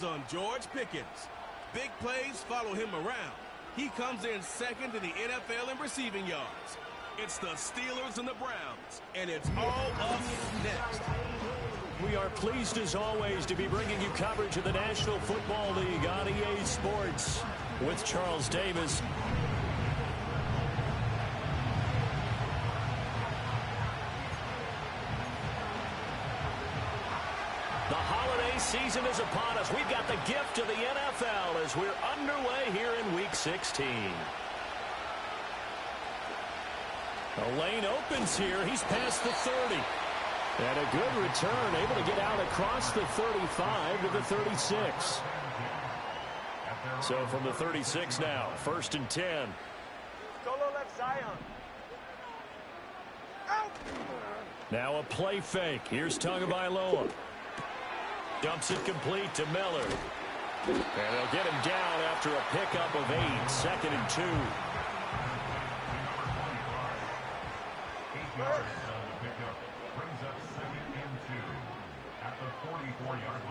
On George Pickens. Big plays follow him around. He comes in second in the NFL in receiving yards. It's the Steelers and the Browns, and it's all up next. We are pleased as always to be bringing you coverage of the National Football League on EA Sports with Charles Davis. The holiday season is upon us. We've got the gift of the NFL as we're underway here in Week 16. The lane opens here. He's past the 30. And a good return, able to get out across the 35 to the 36. So from the 36 now, 1st and 10. Solo left Zion. Out. Now a play fake. Here's Tagovailoa. Dumps it complete to Miller. And they'll get him down after a pickup of 8. 2nd and 2. Brings up 2nd and 2 at the 44-yard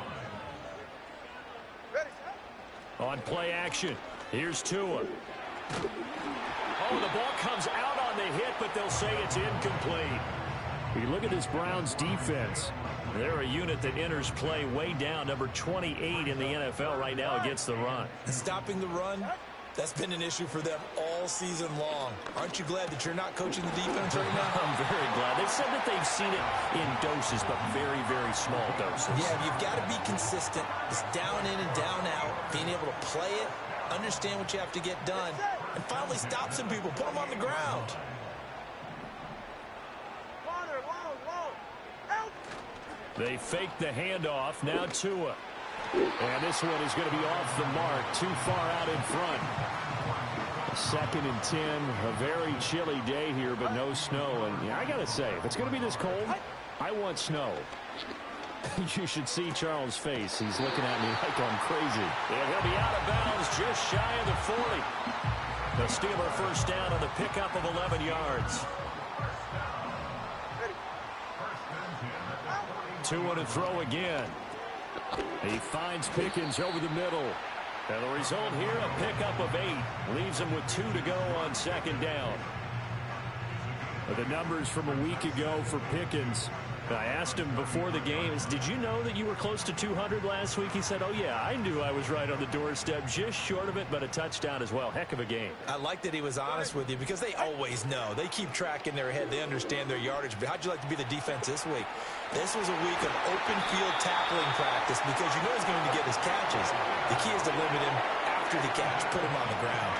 line. On play action, here's Tua. Oh, the ball comes out on the hit, but they'll say it's incomplete. You look at this Browns defense. They're a unit that enters play way down, number 28 in the NFL right now against the run. And stopping the run, that's been an issue for them all season long. Aren't you glad that you're not coaching the defense right now? I'm very glad. They said that they've seen it in doses, but very, very small doses. Yeah, you've got to be consistent. It's down in and down out, being able to play it, understand what you have to get done, and finally stop some people, put them on the ground. They fake the handoff. Now Tua. And this one is going to be off the mark. Too far out in front. 2nd and 10. A very chilly day here, but no snow. And yeah, I got to say, if it's going to be this cold, I want snow. You should see Charles' face. He's looking at me like I'm crazy. And he'll be out of bounds just shy of the 40. The Steeler first down on the pickup of 11 yards. 2 to throw again. He finds Pickens over the middle. And the result here, a pickup of 8. Leaves him with 2 to go on 2nd down. The numbers from a week ago for Pickens. I asked him before the games, did you know that you were close to 200 last week? He said, oh, yeah, I knew I was right on the doorstep, just short of it, but a touchdown as well. Heck of a game. I like that he was honest with you because they always know. They keep track in their head. They understand their yardage. But how'd you like to be the defense this week? This was a week of open field tackling practice because you know he's going to get his catches. The key is to limit him after the catch, put him on the ground.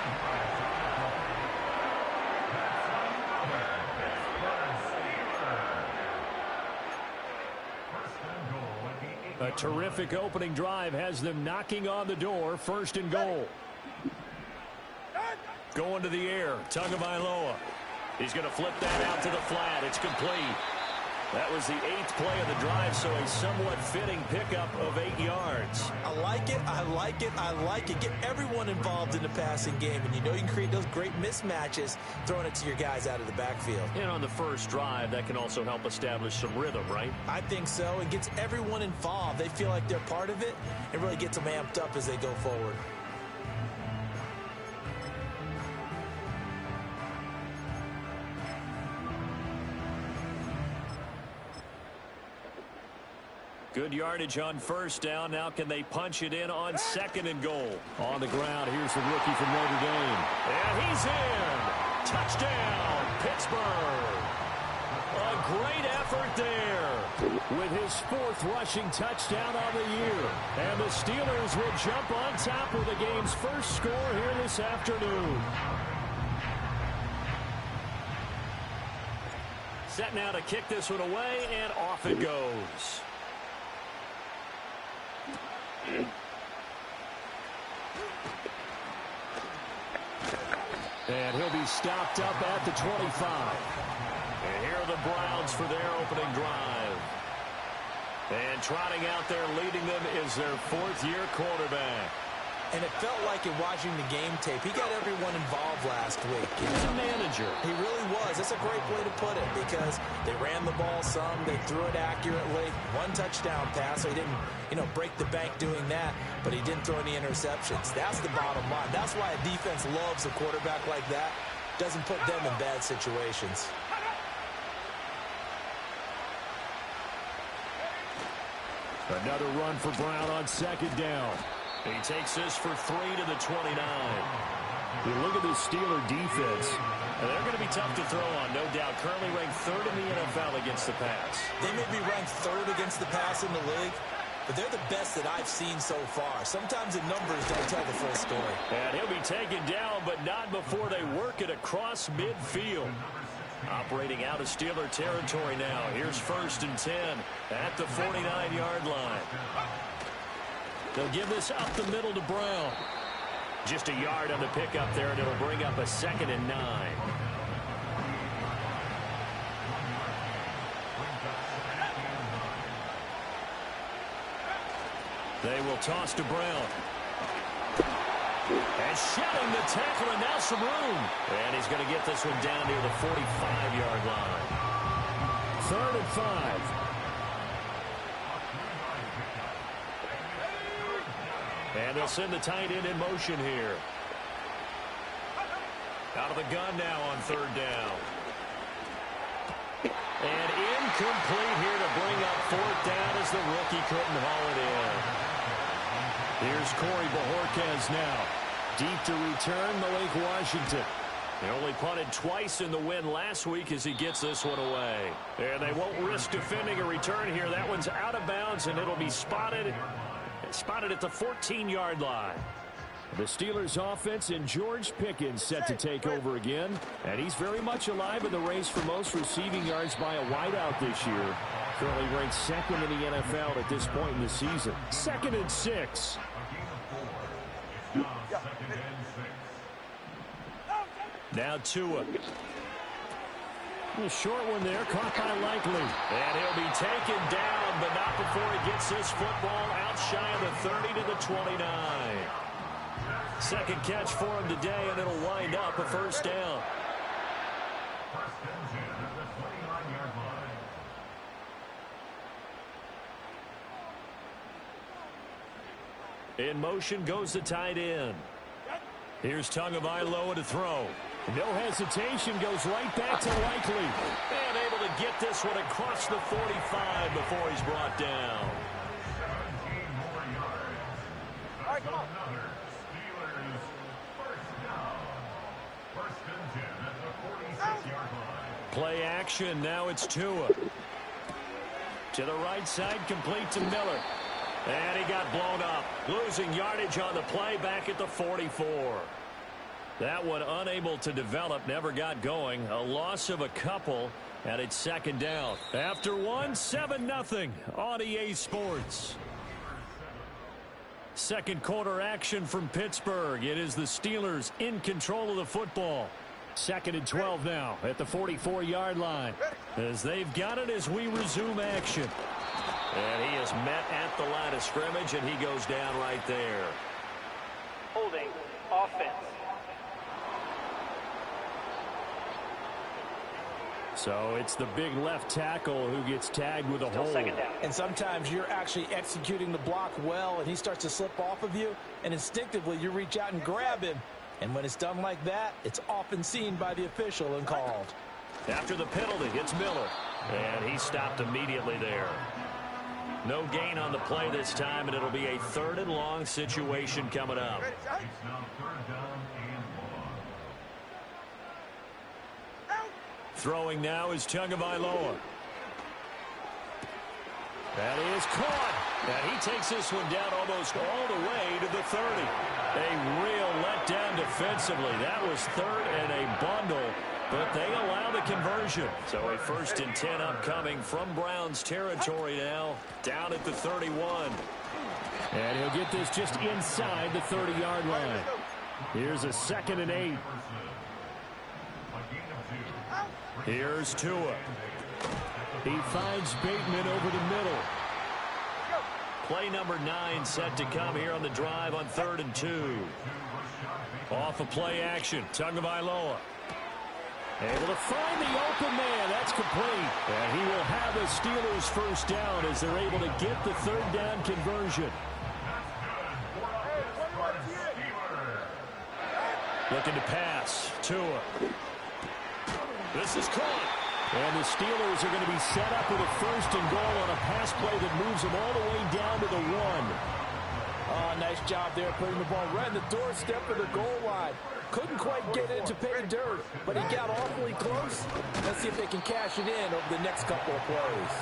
A terrific opening drive has them knocking on the door. 1st and goal. Going to the air. Tagovailoa. He's going to flip that out to the flat. It's complete. That was the 8th play of the drive, so a somewhat fitting pickup of 8 yards. I like it, I like it, I like it. Get everyone involved in the passing game, and you know you can create those great mismatches throwing it to your guys out of the backfield. And on the first drive, that can also help establish some rhythm, right? I think so. It gets everyone involved. They feel like they're part of it. It really gets them amped up as they go forward. Good yardage on 1st down. Now can they punch it in on 2nd and goal? On the ground, here's the rookie from Notre Dame. And he's in. Touchdown, Pittsburgh. A great effort there with his 4th rushing touchdown on the year. And the Steelers will jump on top of the game's first score here this afternoon. Set now to kick this one away, and off it goes. And he'll be stopped up at the 25. And here are the Browns for their opening drive. And trotting out there leading them is their 4th-year quarterback. And it felt like in watching the game tape, he got everyone involved last week. He's a manager. He really was. That's a great way to put it because they ran the ball some, they threw it accurately. One touchdown pass, so he didn't, break the bank doing that, but he didn't throw any interceptions. That's the bottom line. That's why a defense loves a quarterback like that. Doesn't put them in bad situations. Another run for Brown on second down. He takes this for 3 to the 29. You look at this Steeler defense. They're going to be tough to throw on, no doubt. Currently ranked 3rd in the NFL against the pass. They may be ranked 3rd against the pass in the league, but they're the best that I've seen so far. Sometimes the numbers don't tell the full story. And he'll be taken down, but not before they work it across midfield. Operating out of Steeler territory now. Here's 1st and 10 at the 49-yard line. They'll give this up the middle to Brown. Just a yard on the pickup there, and it'll bring up a 2nd and 9. They will toss to Brown. And shedding the tackle, and now some room. And he's going to get this one down near the 45-yard line. 3rd and 5. And they'll send the tight end in motion here. Out of the gun now on 3rd down. And incomplete here to bring up 4th down as the rookie couldn't haul it in. Here's Corey Bojorquez now. Deep to return, Malik Washington. They only punted twice in the win last week as he gets this one away. And they won't risk defending a return here. That one's out of bounds, and it'll be spotted at the 14-yard line. The Steelers offense and George Pickens set to take over again. And he's very much alive in the race for most receiving yards by a wideout this year. Currently ranked 2nd in the NFL at this point in the season. 2nd and 6. Now Tua. A short one there, caught by Likely. And he'll be taken down, but not before he gets this football out shy of the 30 to the 29. Second catch for him today, and it'll wind up a 1st down. In motion goes the tight end. Here's Tagovailoa to throw. No hesitation, goes right back to Likely. And able to get this one across the 45 before he's brought down. 17 more yards. All right, come on. Steelers first down. 1st and 10 at the 46-yard line. Play action, now it's Tua. To the right side, complete to Miller. And he got blown up. Losing yardage on the play back at the 44. That one unable to develop, never got going. A loss of a couple, and it's 2nd down. After one, 7-0 on EA Sports. Second quarter action from Pittsburgh. It is the Steelers in control of the football. 2nd and 12 now at the 44-yard line. As they've got it as we resume action. And he is met at the line of scrimmage, and he goes down right there. Holding offense. So it's the big left tackle who gets tagged with a hold. 2nd down. And sometimes you're actually executing the block well, and he starts to slip off of you, and instinctively you reach out and grab him. And when it's done like that, it's often seen by the official and called. After the penalty, it's Miller. And he stopped immediately there. No gain on the play this time, and it'll be a 3rd and long situation coming up. It's now 3rd down and 1. Throwing now is Tagovailoa. That is caught. And he takes this one down almost all the way to the 30. A real letdown defensively. That was 3rd and a bundle, but they allow the conversion. So a 1st and 10 upcoming from Browns territory now, down at the 31. And he'll get this just inside the 30-yard line. Here's a 2nd and 8. Here's Tua. He finds Bateman over the middle. Play number 9 set to come here on the drive on 3rd and 2. Off of play action, Tagovailoa. Able to find the open man. That's complete. And he will have a Steelers first down as they're able to get the 3rd down conversion. Looking to pass. Tua. This is caught. And the Steelers are going to be set up with a 1st and goal on a pass play that moves them all the way down to the 1. Oh, nice job there putting the ball right in the doorstep of the goal line. Couldn't quite get it to pay dirt, but he got awfully close. Let's see if they can cash it in over the next couple of plays.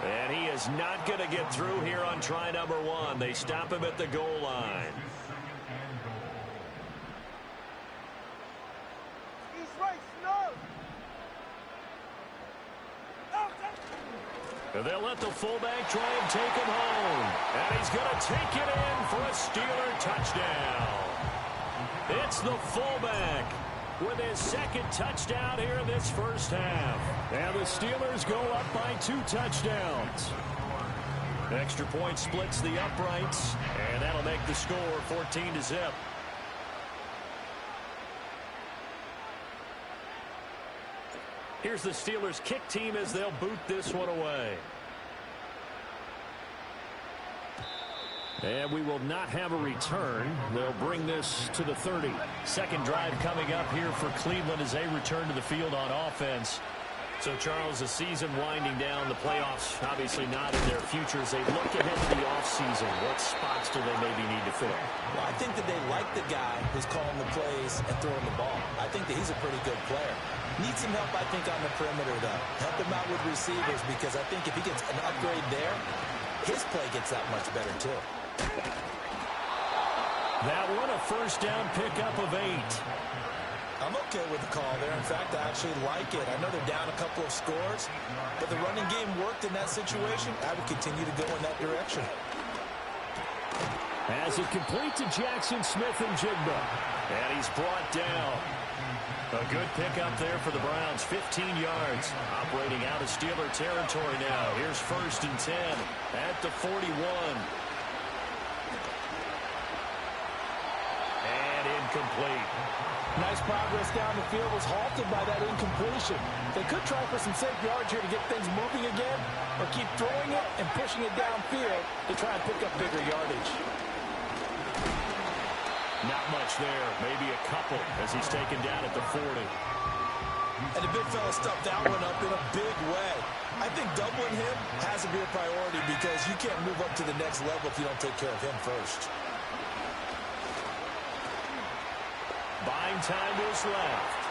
And he is not going to get through here on try number 1. They stop him at the goal line. They'll let the fullback try and take him home. And he's going to take it in for a Steeler touchdown. It's the fullback with his 2nd touchdown here in this first half. And the Steelers go up by 2 touchdowns. Extra point splits the uprights, and that'll make the score 14-0. Here's the Steelers kick team as they'll boot this one away. And we will not have a return. They'll bring this to the 30. 2nd drive coming up here for Cleveland as they return to the field on offense. So, Charles, the season winding down, the playoffs obviously not in their future as they look ahead to the offseason. What spots do they maybe need to fill? Well, I think that they like the guy who's calling the plays and throwing the ball. I think that he's a pretty good player. Needs some help, I think, on the perimeter, though. Help him out with receivers because I think if he gets an upgrade there, his play gets that much better, too. That one a first down pickup of 8. I'm okay with the call there. In fact, I actually like it. I know they're down a couple of scores, but the running game worked in that situation. I would continue to go in that direction. As it complete to Jackson Smith and Jigba. And he's brought down. A good pickup there for the Browns. 15 yards. Operating out of Steeler territory now. Here's 1st and 10 at the 41. And incomplete. Nice progress down the field was halted by that incompletion. They could try for some safe yards here to get things moving again, or keep throwing it and pushing it downfield to try and pick up bigger yardage. Not much there. Maybe a couple as he's taken down at the 40. And the big fella stuffed that one up in a big way. I think doubling him has to be a priority because you can't move up to the next level if you don't take care of him first. Buying time is left.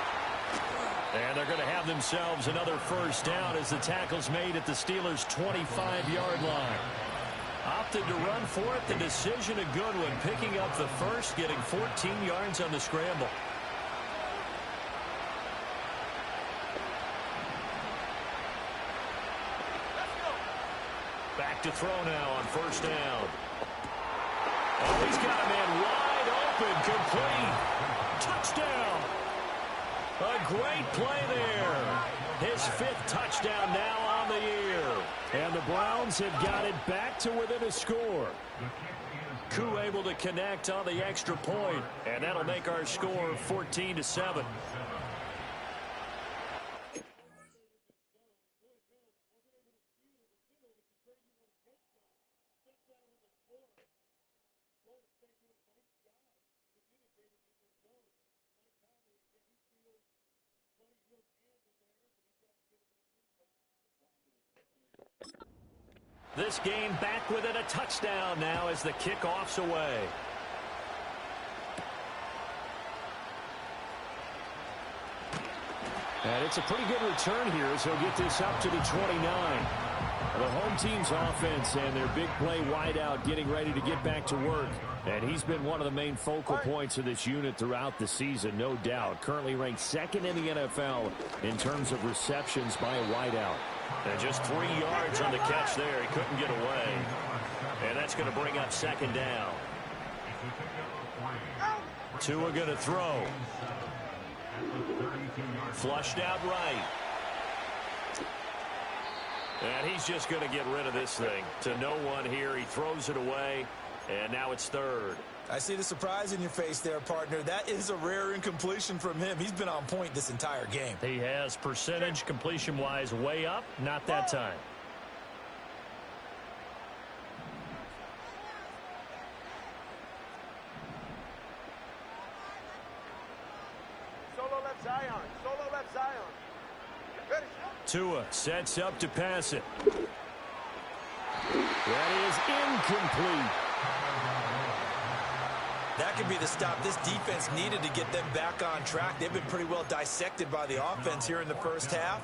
And they're going to have themselves another first down as the tackle's made at the Steelers' 25-yard line. Opted to run for it. The decision a good one. Picking up the first, getting 14 yards on the scramble. Back to throw now on first down. Oh, he's got a man wide open. Complete. Touchdown. A great play there. His 5th touchdown now on the year. And the Browns have got it back to within a score. Koo able to connect on the extra point, and that'll make our score 14-7. This game back within a touchdown now as the kickoff's away. And it's a pretty good return here as he'll get this up to the 29. The home team's offense and their big play wideout getting ready to get back to work. And he's been one of the main focal points of this unit throughout the season, no doubt. Currently ranked 2nd in the NFL in terms of receptions by a wideout. And just 3 yards on the catch there. He couldn't get away. And that's going to bring up 2nd down. Tua going to throw. Flushed out right. And he's just going to get rid of this thing. To no one here. He throws it away, and now it's third. I see the surprise in your face there, partner. That is a rare incompletion from him. He's been on point this entire game. He has percentage completion-wise way up. Not that time. Solo left Zion. Solo left Zion. Finish. Tua sets up to pass it. That is incomplete. That could be the stop this defense needed to get them back on track. They've been pretty well dissected by the offense here in the first half.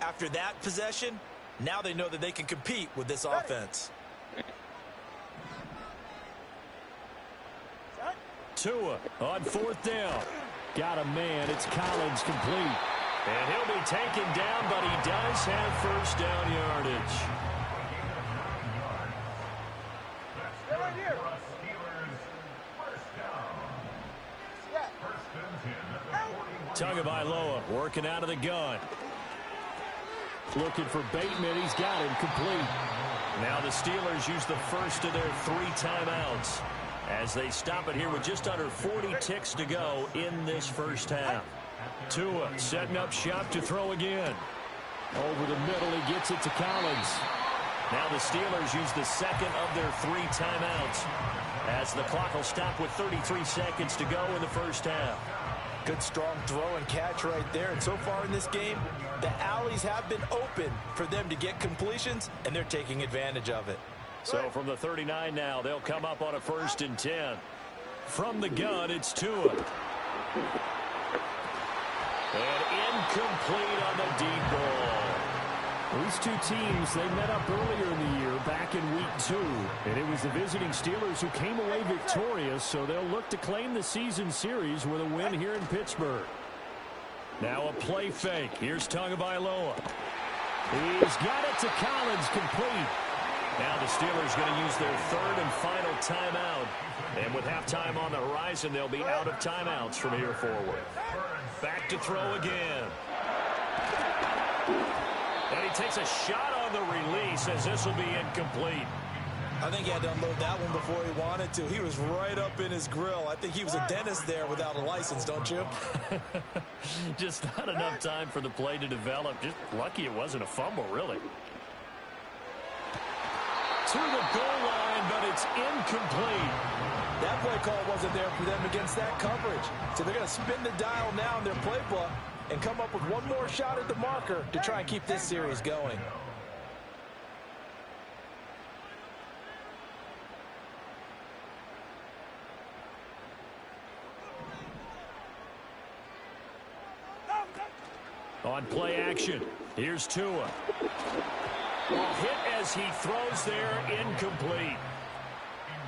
After that possession, now they know that they can compete with this offense. Tua on fourth down. Got a man. It's Collins complete. And he'll be taken down, but he does have first down yardage. Stay right here. Tagovailoa working out of the gun. Looking for Bateman. He's got him complete. Now the Steelers use the first of their 3 timeouts as they stop it here with just under 40 ticks to go in this first half. Tua setting up shop to throw again. Over the middle, he gets it to Collins. Now the Steelers use the second of their 3 timeouts as the clock will stop with 33 seconds to go in the first half. Good strong throw and catch right there. And so far in this game, the alleys have been open for them to get completions, and they're taking advantage of it. So from the 39 now, they'll come up on a 1st and 10. From the gun, it's Tua. And incomplete on the deep ball. These two teams, they met up earlier in the year, back in week 2. And it was the visiting Steelers who came away victorious, so they'll look to claim the season series with a win here in Pittsburgh. Now a play fake. Here's Tagovailoa. He's got it to Collins, complete. Now the Steelers going to use their 3rd and final timeout. And with halftime on the horizon, they'll be out of timeouts from here forward. Back to throw again. And he takes a shot on the release as this will be incomplete. I think he had to unload that one before he wanted to. He was right up in his grill. I think he was a dentist there without a license, don't you? Just not enough time for the play to develop. Just lucky it wasn't a fumble, really. To the goal line, but it's incomplete. That play call wasn't there for them against that coverage. So they're going to spin the dial now in their playbook and come up with one more shot at the marker to try and keep this series going. On play action, here's Tua. Hit as he throws there, incomplete.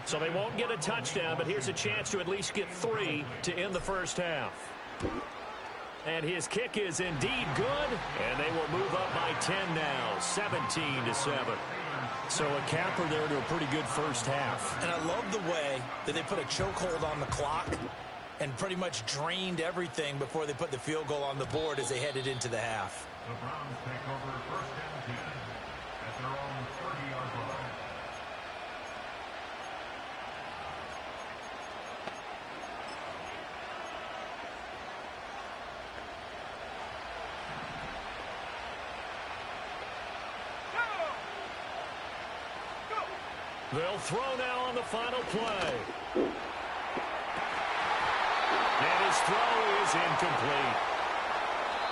So they won't get a touchdown, but here's a chance to at least get 3 to end the first half. And his kick is indeed good, and they will move up by 10 now, 17-7. So a capper there to a pretty good first half. And I love the way that they put a chokehold on the clock and pretty much drained everything before they put the field goal on the board as they headed into the half. The Browns take over 1st and 10 at their own 30-yard line. They'll throw now on the final play. And his throw is incomplete.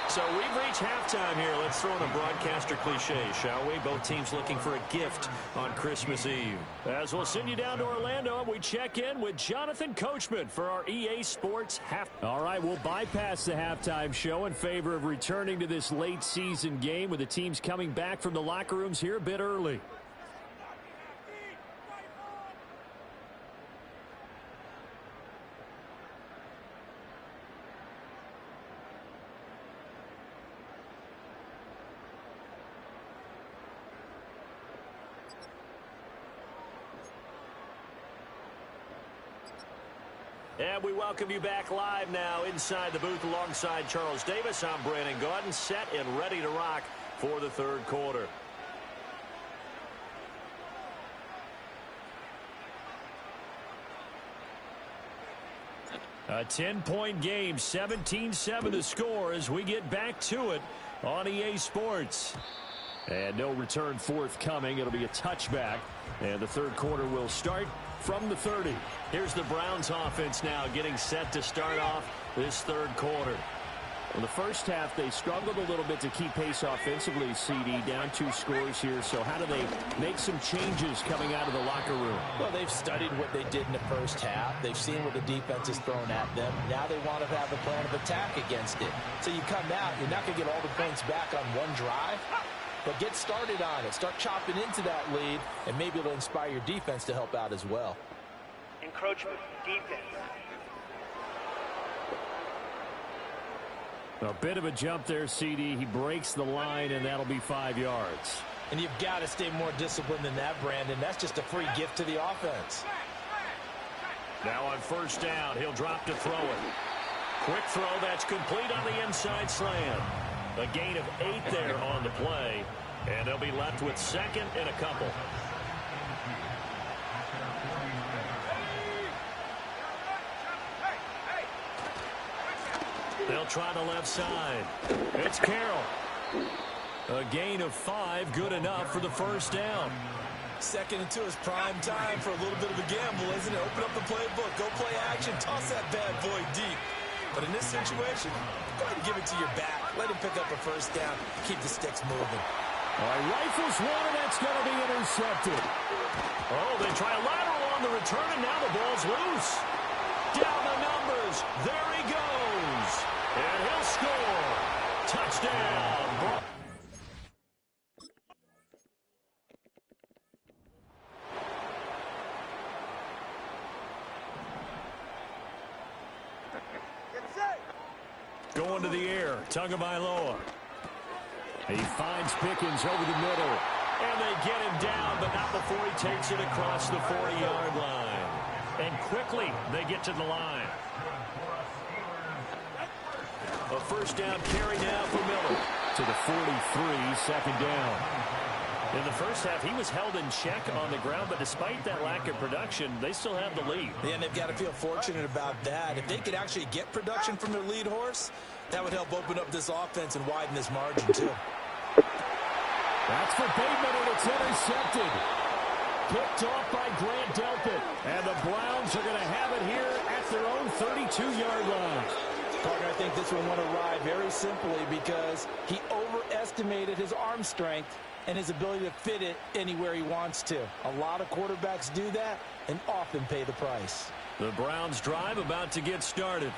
So we've reached halftime here. Let's throw in a broadcaster cliche, shall we? Both teams looking for a gift on Christmas Eve. As we'll send you down to Orlando, we check in with Jonathan Coachman for our EA Sports half. All right, we'll bypass the halftime show in favor of returning to this late season game with the teams coming back from the locker rooms here a bit early. And we welcome you back live now inside the booth alongside Charles Davis. I'm Brandon Gaudin, set and ready to rock for the 3rd quarter. A 10-point game, 17-7 to score as we get back to it on EA Sports. And no return forthcoming. It'll be a touchback. And the third quarter will start from the 30. Here's the Browns offense now getting set to start off this third quarter. In the first half, they struggled a little bit to keep pace offensively, CD, down 2 scores here. So how do they make some changes coming out of the locker room? Well, they've studied what they did in the first half. They've seen what the defense has thrown at them. Now they want to have a plan of attack against it. So you come out, you're not going to get all the points back on one drive, but get started on it. Start chopping into that lead, and maybe it'll inspire your defense to help out as well. Encroachment, defense. A bit of a jump there, CD. He breaks the line, and that'll be 5 yards. And you've got to stay more disciplined than that, Brandon. That's just a free gift to the offense. Now on first down, he'll drop to throw it. Quick throw, that's complete on the inside slant. A gain of 8 there on the play, and they'll be left with second and a couple. They'll try the left side. It's Carroll. A gain of 5, good enough for the first down. 2nd and 2 is prime time for a little bit of a gamble, isn't it? Open up the playbook, go play action, toss that bad boy deep. But in this situation, go ahead and give it to your back. Let him pick up a first down. Keep the sticks moving. All right, rifles one, and that's going to be intercepted. Oh, they try a lateral on the return, and now the ball's loose. Down the numbers. There he goes. And he'll score. Touchdown. Going to the air. Tagovailoa. He finds Pickens over the middle. And they get him down, but not before he takes it across the 40-yard line. And quickly, they get to the line. A first down carry now for Miller. To the 43, second down. In the first half, he was held in check on the ground, but despite that lack of production, they still have the lead. Yeah, and they've got to feel fortunate about that. If they could actually get production from their lead horse, that would help open up this offense and widen this margin, too. That's for Bateman, and it's intercepted. Picked off by Grant Delpit. And the Browns are going to have it here at their own 32-yard line. Partner, I think this one went awry very simply because he overestimated his arm strength and his ability to fit it anywhere he wants to. A lot of quarterbacks do that and often pay the price. The Browns drive about to get started.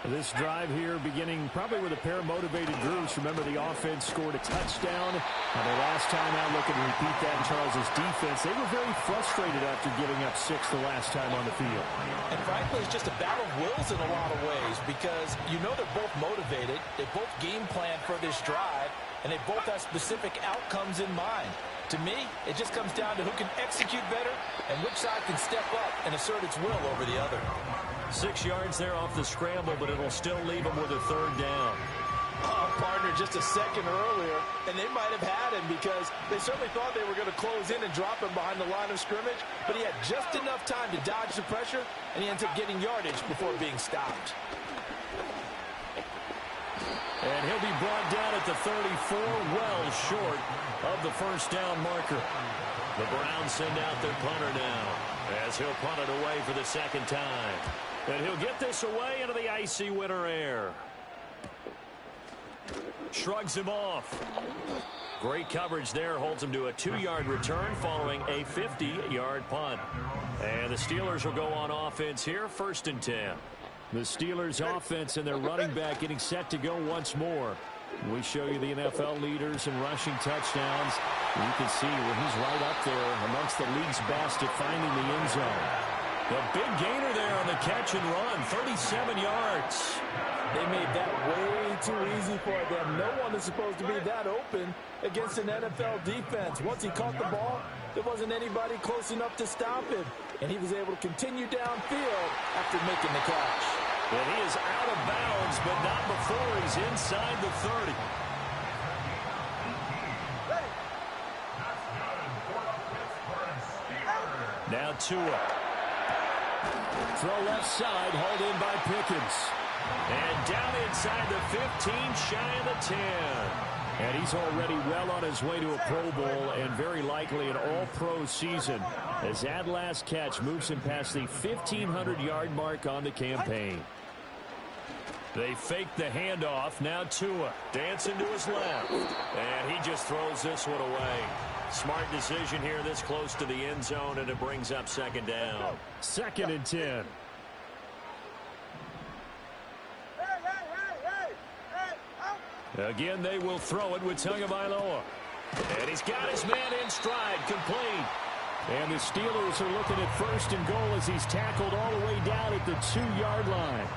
This drive here beginning probably with a pair of motivated groups. Remember, the offense scored a touchdown. And their last time out, looking to repeat that in Charles's defense. They were very frustrated after giving up 6 the last time on the field. And frankly, it's just a battle of wills in a lot of ways because you know they're both motivated. They both game plan for this drive, and they both have specific outcomes in mind. To me, it just comes down to who can execute better and which side can step up and assert its will over the other. 6 yards there off the scramble, but it'll still leave him with a third down. Partner, just a second earlier, and they might have had him because they certainly thought they were going to close in and drop him behind the line of scrimmage, but he had just enough time to dodge the pressure, and he ends up getting yardage before being stopped. And he'll be brought down at the 34, well short of the first down marker. The Browns send out their punter now as he'll punt it away for the second time. And he'll get this away into the icy winter air. Shrugs him off. Great coverage there. Holds him to a 2-yard return following a 50-yard punt. And the Steelers will go on offense here, 1st and 10. The Steelers offense and their running back getting set to go once more. We show you the NFL leaders in rushing touchdowns. You can see where he's right up there amongst the league's best at finding the end zone. The big gainer there on the catch and run, 37 yards. They made that way too easy for them. No one is supposed to be that open against an NFL defense. Once he caught the ball, there wasn't anybody close enough to stop him. And he was able to continue downfield after making the catch. And he is out of bounds, but not before he's inside the 30. Now Tua. Throw left side, hauled in by Pickens. And down inside the 15, shy of the 10. And he's already well on his way to a Pro Bowl and very likely an all-pro season, as that last catch moves him past the 1,500-yard mark on the campaign. They fake the handoff. Now Tua dancing to his left. And he just throws this one away. Smart decision here this close to the end zone, and it brings up second down. 2nd and 10. Again, they will throw it with Tagovailoa. And he's got his man in stride, complete. And the Steelers are looking at 1st and goal as he's tackled all the way down at the 2-yard line.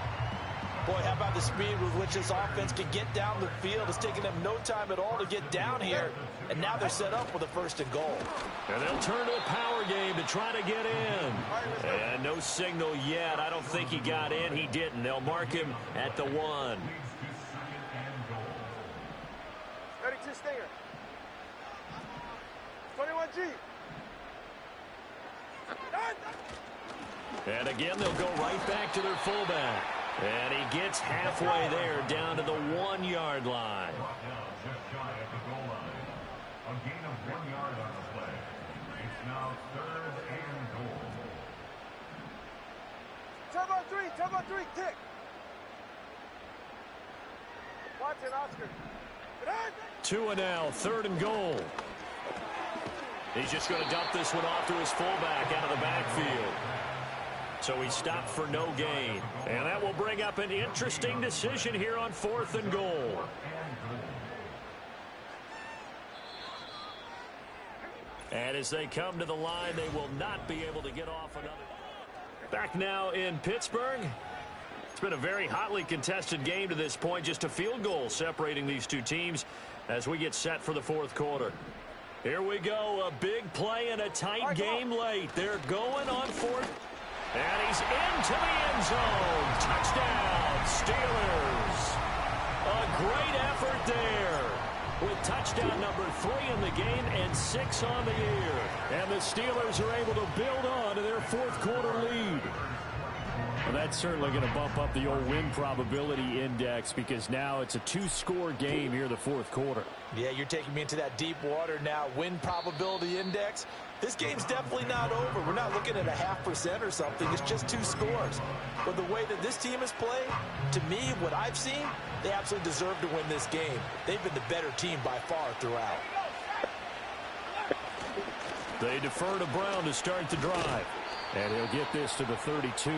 Boy, how about the speed with which this offense can get down the field? It's taken them no time at all to get down here, and now they're set up with a 1st and goal. And they'll turn to a power game to try to get in. And no signal yet. I don't think he got in. He didn't. They'll mark him at the 1. 32 Stinger. 21G. And again, they'll go right back to their fullback. And he gets halfway there, down to the 1-yard line. Just shy of the goal line. A gain of 1 yard on the play. It's now 3rd and goal. Turbo 3, kick. Watson, Oscar. Tua now, 3rd and goal. He's just going to dump this one off to his fullback out of the backfield. So he stopped for no gain. And that will bring up an interesting decision here on 4th and goal. And as they come to the line, they will not be able to get off another. Back now in Pittsburgh. It's been a very hotly contested game to this point. Just a field goal separating these two teams as we get set for the 4th quarter. Here we go. A big play and a tight game late. They're going on 4th. And he's into the end zone. Touchdown, Steelers. A great effort there with touchdown number 3 in the game and 6 on the year. And the Steelers are able to build on to their 4th quarter lead. Well, that's certainly going to bump up the old win probability index because now it's a 2-score game here in the 4th quarter. Yeah, you're taking me into that deep water now. Win probability index. This game's definitely not over. We're not looking at a 0.5% or something. It's just 2 scores. But the way that this team has played, to me, what I've seen, they absolutely deserve to win this game. They've been the better team by far throughout. They defer to Brown to start the drive. And he'll get this to the 32.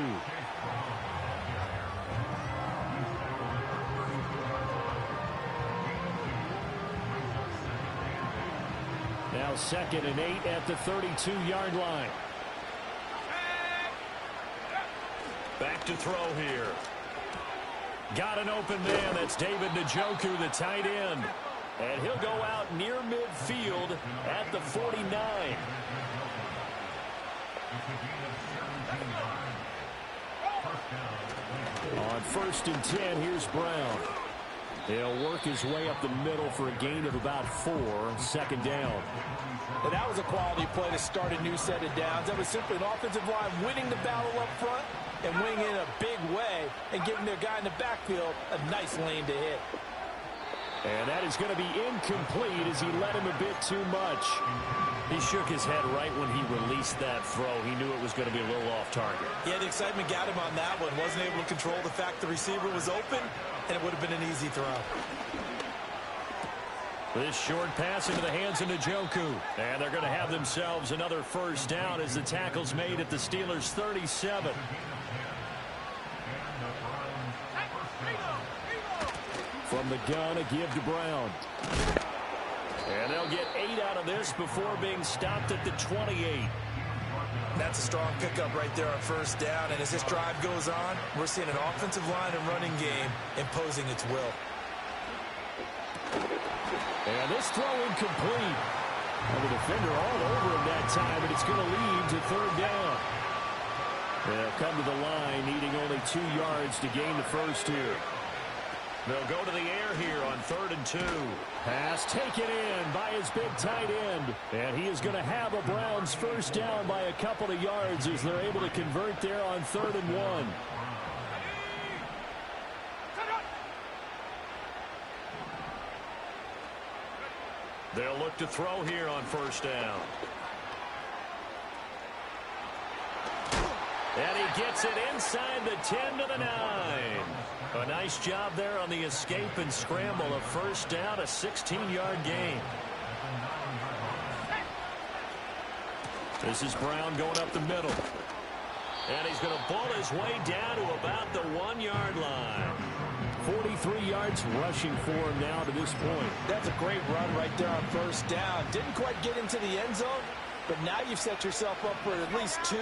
Now 2nd and 8 at the 32-yard line. Back to throw here. Got an open man. That's David Njoku, the tight end. And he'll go out near midfield at the 49. On 1st and 10, here's Brown. He'll work his way up the middle for a gain of about 4, 2nd down. And that was a quality play to start a new set of downs. That was simply an offensive line winning the battle up front and winning in a big way and giving their guy in the backfield a nice lane to hit. And that is going to be incomplete as he led him a bit too much. He shook his head right when he released that throw. He knew it was going to be a little off target. Yeah, the excitement got him on that one. Wasn't able to control the fact the receiver was open, and it would have been an easy throw. This short pass into the hands of Njoku. And they're going to have themselves another 1st down as the tackle's made at the Steelers' 37. From the gun, a give to Brown. And they'll get 8 out of this before being stopped at the 28. That's a strong pickup right there on 1st down. And as this drive goes on, we're seeing an offensive line and running game imposing its will. And this throw incomplete. And the defender all over him that time, and it's going to lead to 3rd down. They'll come to the line, needing only 2 yards to gain the 1st here. They'll go to the air here on 3rd and 2. Pass taken in by his big tight end. And he is going to have a Browns first down by a couple of yards as they're able to convert there on 3rd and 1. They'll look to throw here on 1st down. And he gets it inside the 10 to the 9. A nice job there on the escape and scramble. A first down, a 16-yard gain. This is Brown going up the middle. And he's going to ball his way down to about the 1-yard line. 43 yards rushing for him now to this point. That's a great run right there on 1st down. Didn't quite get into the end zone, but now you've set yourself up for at least 2,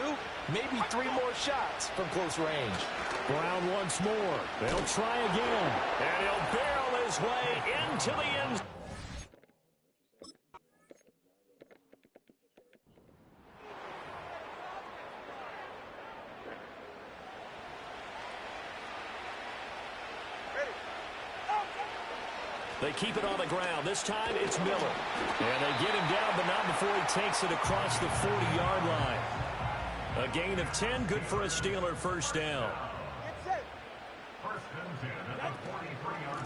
maybe 3 more shots from close range. Brown once more. They'll try again. And he'll barrel his way into the end zone. They keep it on the ground. This time it's Miller. And they get him down, but not before he takes it across the 40-yard line. A gain of 10, good for a Steeler first down.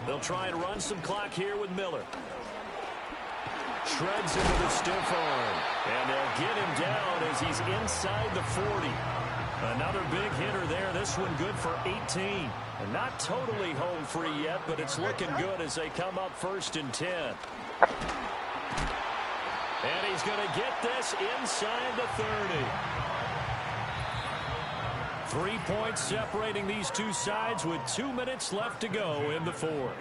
They'll try and run some clock here with Miller. Shreds into the stiff arm. And they'll get him down as he's inside the 40. Another big hitter there. This one good for 18. And not totally home free yet, but it's looking good as they come up 1st and 10. And he's going to get this inside the 30. 3 points separating these two sides with 2 minutes left to go in the 4th.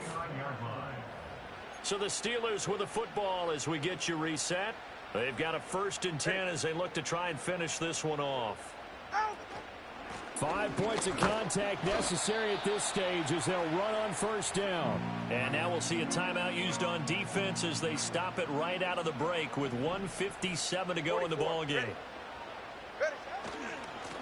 So the Steelers with the football as we get you reset. They've got a 1st and 10 as they look to try and finish this one off. 5 points of contact necessary at this stage as they'll run on 1st down. And now we'll see a timeout used on defense as they stop it right out of the break with 1:57 to go in the ballgame.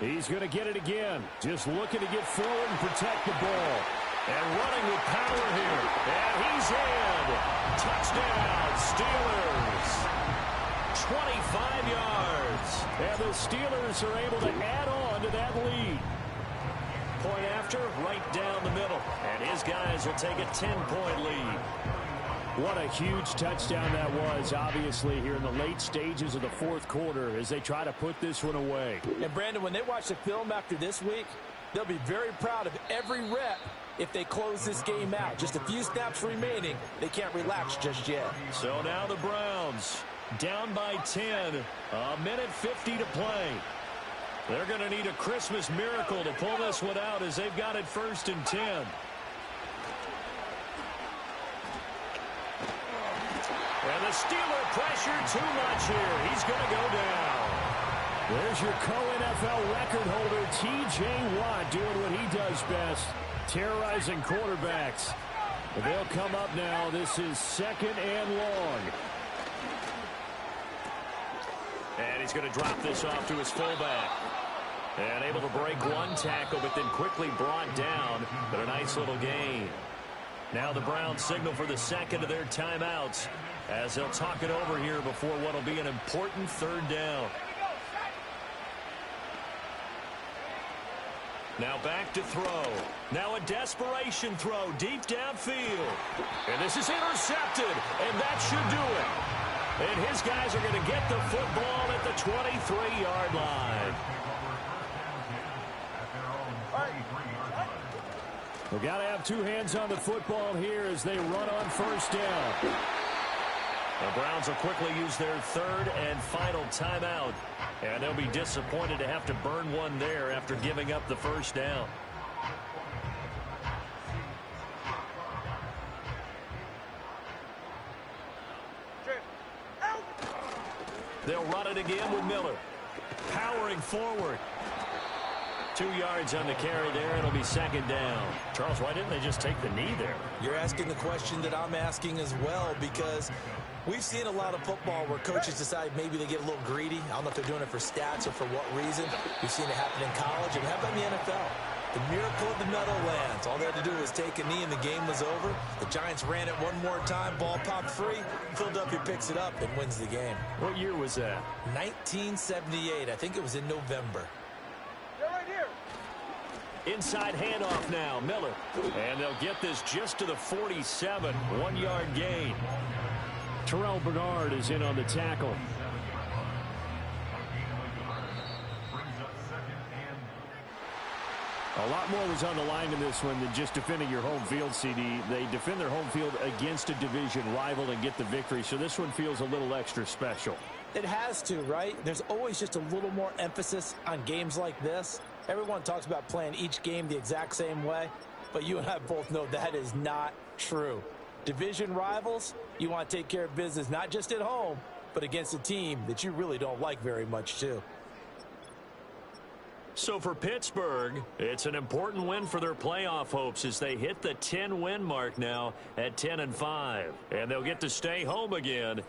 He's going to get it again. Just looking to get forward and protect the ball. And running with power here. And he's in. Touchdown, Steelers. 25 yards. And the Steelers are able to add on to that lead. Point after, right down the middle. And his guys will take a 10-point lead. What a huge touchdown that was, obviously, here in the late stages of the 4th quarter as they try to put this one away. And, Brandon, when they watch the film after this week, they'll be very proud of every rep if they close this game out. Just a few snaps remaining. They can't relax just yet. So now the Browns down by 10. A minute 50 to play. They're going to need a Christmas miracle to pull this one out as they've got it 1st and 10. And the Steeler pressure too much here. He's going to go down. There's your co-NFL record holder, T.J. Watt, doing what he does best, terrorizing quarterbacks. But they'll come up now. This is 2nd and long. And he's going to drop this off to his fullback. And able to break one tackle, but then quickly brought down. But a nice little gain. Now the Browns signal for the second of their timeouts as they'll talk it over here before what will be an important 3rd down. Now back to throw. Now a desperation throw deep downfield. And this is intercepted, and that should do it. And his guys are going to get the football at the 23-yard line. We've got to have 2 hands on the football here as they run on 1st down. The Browns will quickly use their 3rd and final timeout. And they'll be disappointed to have to burn one there after giving up the 1st down. They'll run it again with Miller. Powering forward. 2 yards on the carry there. It'll be 2nd down. Charles, why didn't they just take the knee there? You're asking the question that I'm asking as well, because we've seen a lot of football where coaches decide maybe they get a little greedy. I don't know if they're doing it for stats or for what reason. We've seen it happen in college, and how about in the NFL? The miracle of the Meadowlands. All they had to do was take a knee and the game was over. The Giants ran it one more time. Ball popped free. Philadelphia picks it up and wins the game. What year was that? 1978. I think it was in November. They're right here. Inside handoff now, Miller. And they'll get this just to the 47. 1-yard gain. Terrell Bernard is in on the tackle. A lot more was on the line in this one than just defending your home field, CD. They defend their home field against a division rival and get the victory, so this one feels a little extra special. It has to, right? There's always just a little more emphasis on games like this. Everyone talks about playing each game the exact same way, but you and I both know that is not true. Division rivals, you want to take care of business not just at home, but against a team that you really don't like very much, too. So for Pittsburgh, it's an important win for their playoff hopes as they hit the 10-win mark now at 10-5. And they'll get to stay home again.